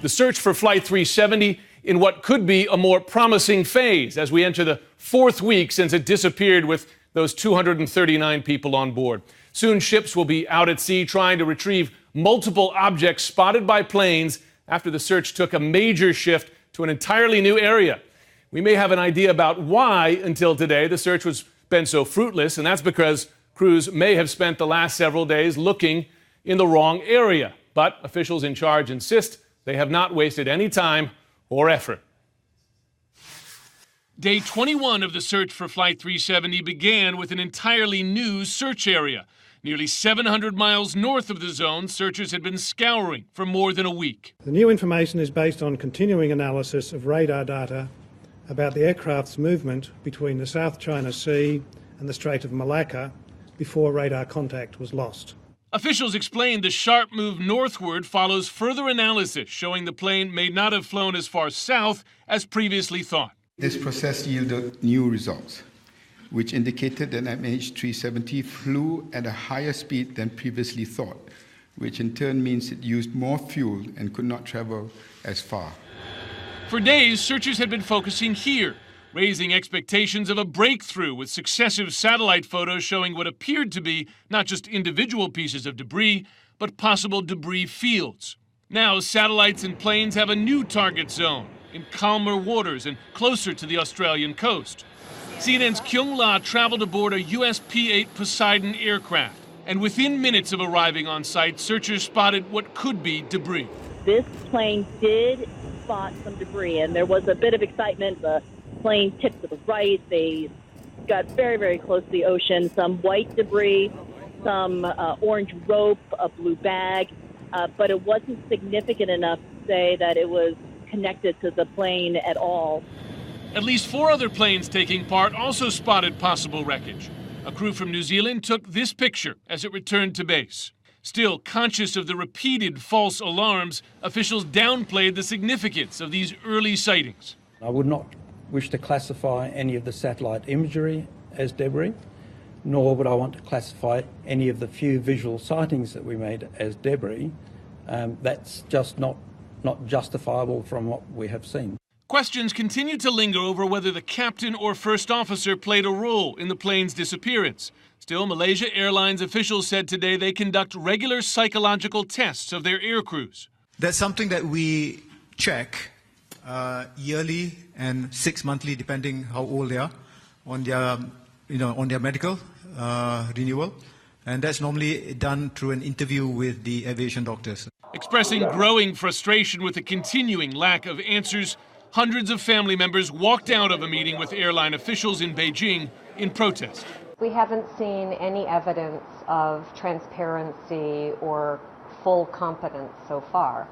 The search for Flight 370 in what could be a more promising phase as we enter the fourth week since it disappeared with those 239 people on board. Soon ships will be out at sea trying to retrieve multiple objects spotted by planes after the search took a major shift to an entirely new area. We may have an idea about why, until today, the search has been so fruitless, and that's because crews may have spent the last several days looking in the wrong area. But officials in charge insist they have not wasted any time or effort. Day 21 of the search for Flight 370 began with an entirely new search area. Nearly 700 miles north of the zone, searchers had been scouring for more than a week. The new information is based on continuing analysis of radar data about the aircraft's movement between the South China Sea and the Strait of Malacca before radar contact was lost. Officials explained the sharp move northward follows further analysis showing the plane may not have flown as far south as previously thought. This process yielded new results, which indicated that MH370 flew at a higher speed than previously thought, which in turn means it used more fuel and could not travel as far. For days, searchers had been focusing here, raising expectations of a breakthrough with successive satellite photos showing what appeared to be not just individual pieces of debris, but possible debris fields. Now, satellites and planes have a new target zone in calmer waters and closer to the Australian coast. CNN's Kyung La traveled aboard a US P-8 Poseidon aircraft, and within minutes of arriving on site, searchers spotted what could be debris. This plane did spot some debris, and there was a bit of excitement. The plane tipped to the right. They got very, very close to the ocean. Some white debris, some orange rope, a blue bag, but it wasn't significant enough to say that it was connected to the plane at all. At least 4 other planes taking part also spotted possible wreckage. A crew from New Zealand took this picture as it returned to base. Still, conscious of the repeated false alarms, officials downplayed the significance of these early sightings. I would not wish to classify any of the satellite imagery as debris, nor would I want to classify any of the few visual sightings that we made as debris. That's just not justifiable from what we have seen. Questions continue to linger over whether the captain or first officer played a role in the plane's disappearance. Still, Malaysia Airlines officials said today they conduct regular psychological tests of their air crews. That's something that we check yearly and 6 monthly, depending how old they are, on their medical renewal, and that's normally done through an interview with the aviation doctors. Expressing growing frustration with the continuing lack of answers, hundreds of family members walked out of a meeting with airline officials in Beijing in protest. We haven't seen any evidence of transparency or full competence so far.